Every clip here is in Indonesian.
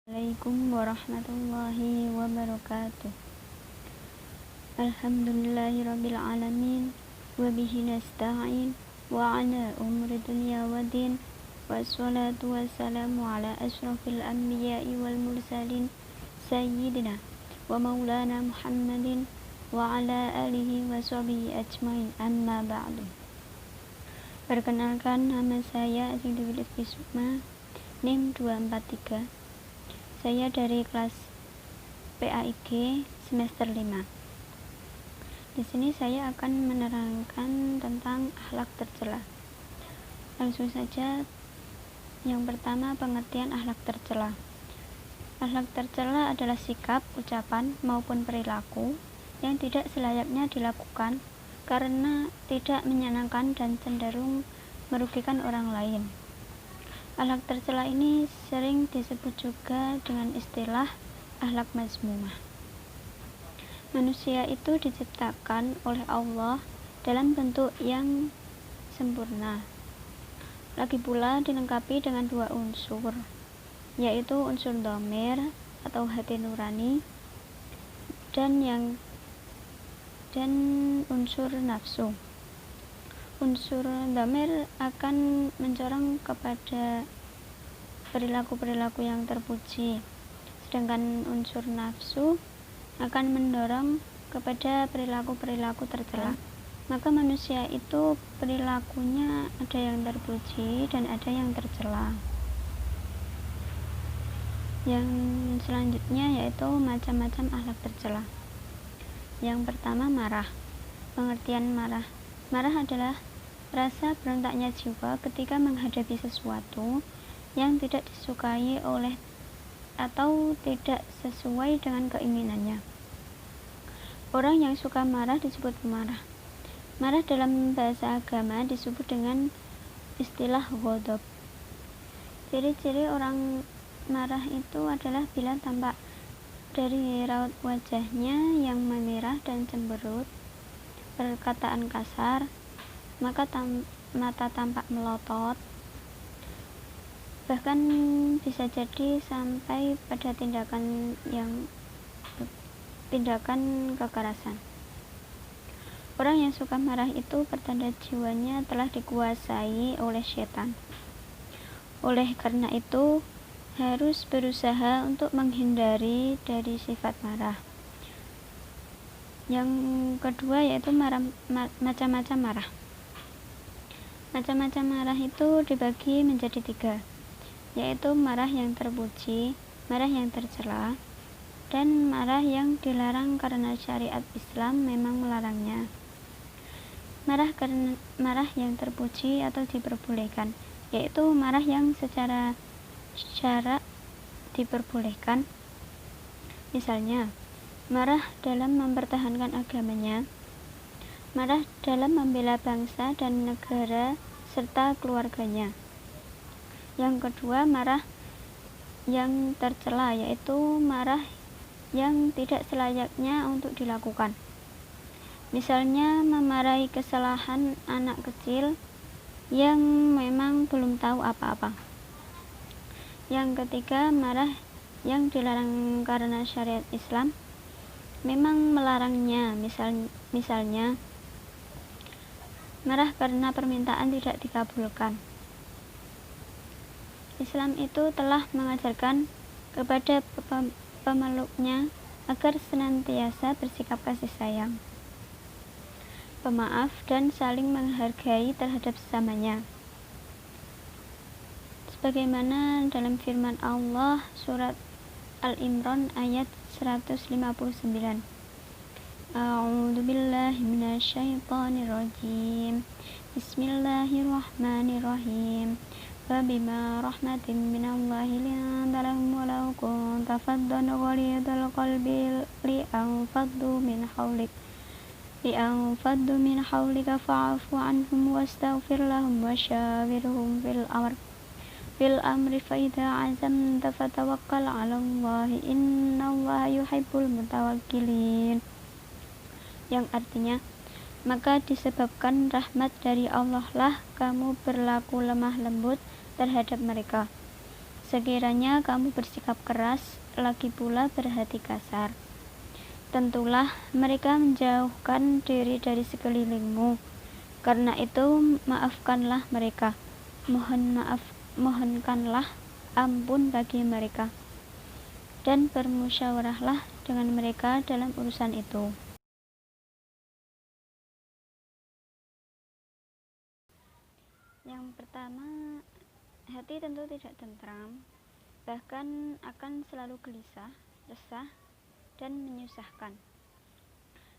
Assalamualaikum warahmatullahi wabarakatuh. Alhamdulillahirabbil alamin wa bihi nasta'in wa ala umuri dunya waddin wassalatu wassalamu ala asyrafil anbiya'i wal mursalin sayyidina wa maulana Muhammadin wa ala alihi wa sahbihi ajmain, amma ba'du. Perkenalkan, nama saya Asing Dewi Lutfi Sukma, NIM 243. Saya dari kelas PAIG semester 5. Di sini saya akan menerangkan tentang akhlak tercela. Langsung saja, yang pertama, pengertian akhlak tercela. Akhlak tercela adalah sikap, ucapan, maupun perilaku yang tidak selayaknya dilakukan karena tidak menyenangkan dan cenderung merugikan orang lain. Akhlak tercela ini sering disebut juga dengan istilah akhlak mazmumah. Manusia itu diciptakan oleh Allah dalam bentuk yang sempurna. Lagi pula dilengkapi dengan dua unsur, yaitu unsur dhamir atau hati nurani dan unsur nafsu. Unsur dhamir akan mencorong kepada perilaku-perilaku yang terpuji, sedangkan unsur nafsu akan mendorong kepada perilaku-perilaku tercela. Maka manusia itu perilakunya ada yang terpuji dan ada yang tercela. Yang selanjutnya yaitu macam-macam akhlak tercela. Yang pertama, marah. Pengertian marah. Marah adalah rasa berontaknya jiwa ketika menghadapi sesuatu yang tidak disukai oleh atau tidak sesuai dengan keinginannya. Orang yang suka marah disebut pemarah. Marah dalam bahasa agama disebut dengan istilah ghadab. Ciri-ciri orang marah itu adalah bila tampak dari raut wajahnya yang memerah dan cemberut, perkataan kasar, mata tampak melotot, bahkan bisa jadi sampai pada tindakan kekerasan. Orang yang suka marah itu pertanda jiwanya telah dikuasai oleh setan. Oleh karena itu, harus berusaha untuk menghindari dari sifat marah. Yang kedua yaitu macam-macam marah. Macam-macam marah itu dibagi menjadi 3, yaitu marah yang terpuji, marah yang tercela, dan marah yang dilarang karena syariat Islam memang melarangnya. Marah yang terpuji atau diperbolehkan, yaitu marah yang secara syarak diperbolehkan. Misalnya, marah dalam mempertahankan agamanya, marah dalam membela bangsa dan negara serta keluarganya. Yang kedua, marah yang tercela, yaitu marah yang tidak selayaknya untuk dilakukan. Misalnya, memarahi kesalahan anak kecil yang memang belum tahu apa-apa. Yang ketiga, marah yang dilarang karena syariat Islam memang melarangnya. Misalnya marah karena permintaan tidak dikabulkan. Islam itu telah mengajarkan kepada pemeluknya agar senantiasa bersikap kasih sayang, pemaaf, dan saling menghargai terhadap sesamanya. Sebagaimana dalam firman Allah surat Al-Imran ayat 159. A'udzu billahi minasyaitonir rajim. Bismillahirrahmanirrahim. Fa bima rahmatin minallahi linta lahum wa law kunta faddan ghalidhal qalbi li'anfaddu min hawlika fa'fu anhum wastaghfir lahum wa syawirhum fil amri fa idza azamta fatawakkal 'alallahi innallaha yuhibbul mutawakkilin. Yang artinya, maka disebabkan rahmat dari Allah lah kamu berlaku lemah lembut terhadap mereka. sekiranya kamu bersikap keras, lagi pula berhati kasar, tentulah mereka menjauhkan diri dari sekelilingmu. Karena itu maafkanlah mereka, mohonkanlah ampun bagi mereka, dan bermusyawarahlah dengan mereka dalam urusan itu. Yang pertama, hati tentu tidak tentram, bahkan akan selalu gelisah, resah, dan menyusahkan.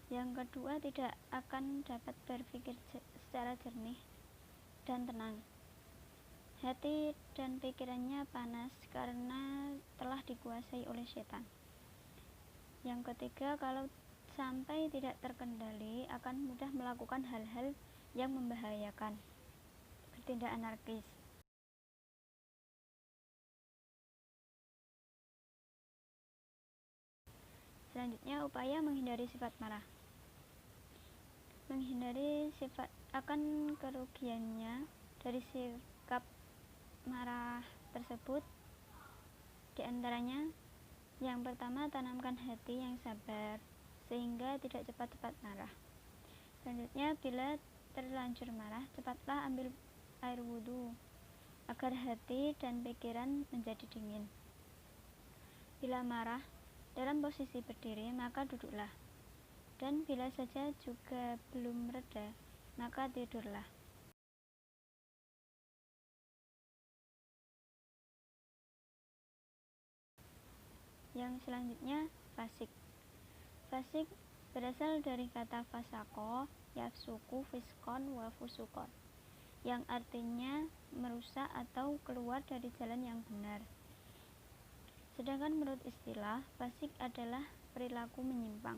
Yang kedua, tidak akan dapat berpikir secara jernih dan tenang. Hati dan pikirannya panas karena telah dikuasai oleh setan. Yang ketiga, kalau sampai tidak terkendali, akan mudah melakukan hal-hal yang membahayakan, bertindak anarkis. Selanjutnya, upaya menghindari sifat marah. Menghindari sifat akan kerugiannya dari sikap marah tersebut, diantaranya yang pertama, tanamkan hati yang sabar sehingga tidak cepat-cepat marah. Selanjutnya, bila terlanjur marah, cepatlah ambil air wudhu agar hati dan pikiran menjadi dingin. Bila marah dalam posisi berdiri, maka duduklah, dan bila saja juga belum reda, maka tidurlah. Yang selanjutnya, fasik. Fasik berasal dari kata fasako, yafsuku, fiskon, wa fusukon, yang artinya merusak atau keluar dari jalan yang benar. Sedangkan menurut istilah, fasik adalah perilaku menyimpang,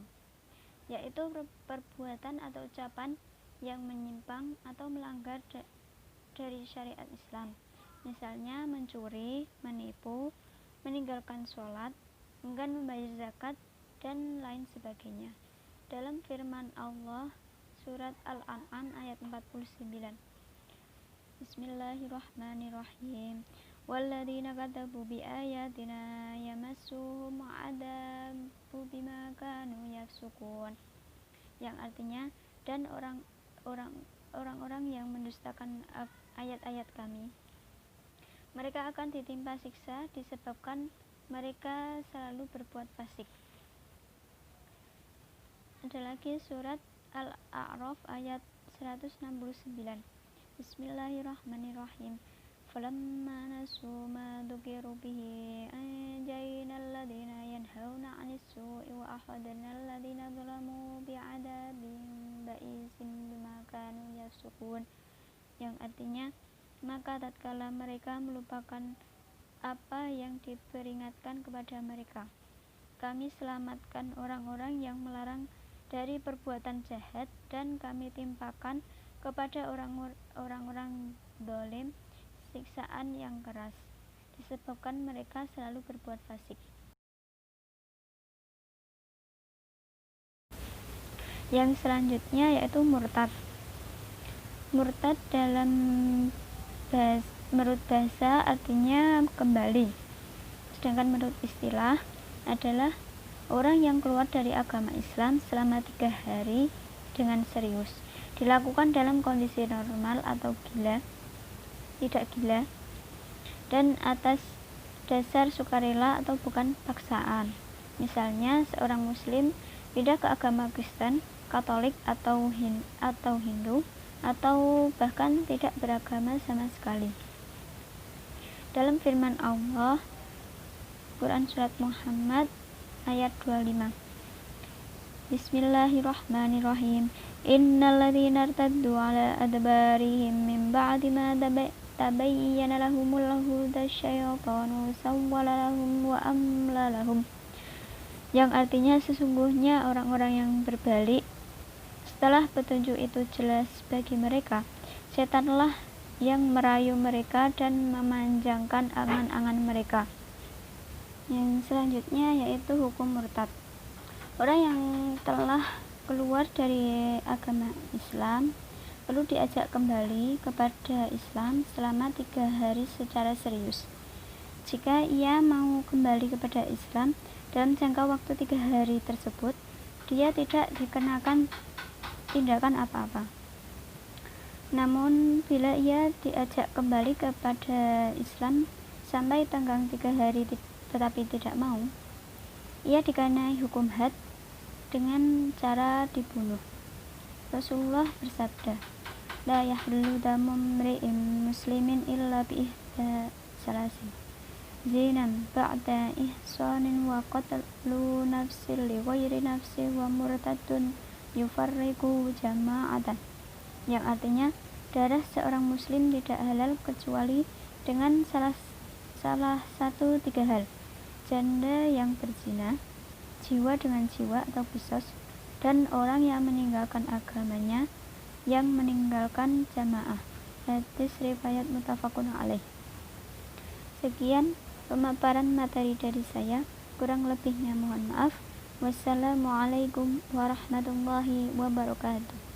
yaitu perbuatan atau ucapan yang menyimpang atau melanggar dari syariat Islam. Misalnya mencuri, menipu, meninggalkan sholat, enggan membayar zakat, dan lain sebagainya. Dalam firman Allah surat Al-An'am ayat 49, Bismillahirrahmanirrahim, walladzina kadzabu biayatina yamassuhum 'adzabu bima kanu yafsukun, yang artinya, dan orang-orang yang mendustakan ayat-ayat kami, mereka akan ditimpa siksa disebabkan mereka selalu berbuat fasik. Ada lagi surat Al-A'raf ayat 169, Bismillahirrahmanirrahim, falamma nasu ma dzukiru bihi anjayna alladhina yanhauna 'anis su'i wa akhadna alladhina zalamu bi'adzabin ba'isin bima kanu yafsukun, yang artinya, maka tatkala mereka melupakan apa yang diperingatkan kepada mereka, kami selamatkan orang-orang yang melarang dari perbuatan jahat, dan kami timpakan kepada orang-orang zalim siksaan yang keras disebabkan mereka selalu berbuat fasik. Yang selanjutnya yaitu murtad. Murtad menurut bahasa artinya kembali, sedangkan menurut istilah adalah orang yang keluar dari agama Islam selama 3 hari dengan serius, dilakukan dalam kondisi normal atau tidak gila, dan atas dasar sukarela atau bukan paksaan. Misalnya, seorang muslim pindah ke agama Kristen, Katolik, atau Hindu, atau bahkan tidak beragama sama sekali. Dalam firman Allah, Quran surat Muhammad ayat 25, Bismillahirrahmanirrahim, innal ladzina irtaddu ala adbarihim min ba'di ma tabayyana lahumul huda syaitanu sawwala lahum wa amla lahum, yang artinya, sesungguhnya orang-orang yang berbalik setelah petunjuk itu jelas bagi mereka, setanlah yang merayu mereka dan memanjangkan angan-angan mereka. Yang selanjutnya yaitu hukum murtad. Orang yang telah keluar dari agama Islam perlu diajak kembali kepada Islam selama 3 hari secara serius. Jika ia mau kembali kepada Islam dalam jangka waktu 3 hari tersebut, dia tidak dikenakan tindakan apa-apa. Namun bila ia diajak kembali kepada Islam sampai tenggang 3 hari tetapi tidak mau, ia dikenai hukum had dengan cara dibunuh. Rasulullah bersabda, la yahillu damu mri'in muslimin illa bi'ihda salasin, zinan ba'da ihsanin wa qatlu nafsin li ghairi nafsin wa murtadun yufarriqu jama'atan, yang artinya darah seorang muslim tidak halal kecuali dengan salah satu 3 hal: janda yang berzina, jiwa dengan jiwa atau qisas, dan orang yang meninggalkan agamanya, yang meninggalkan jamaah. Hadis riwayat muttafaqun alaih. Sekian pemaparan materi dari saya, kurang lebihnya mohon maaf. Wassalamualaikum warahmatullahi wabarakatuh.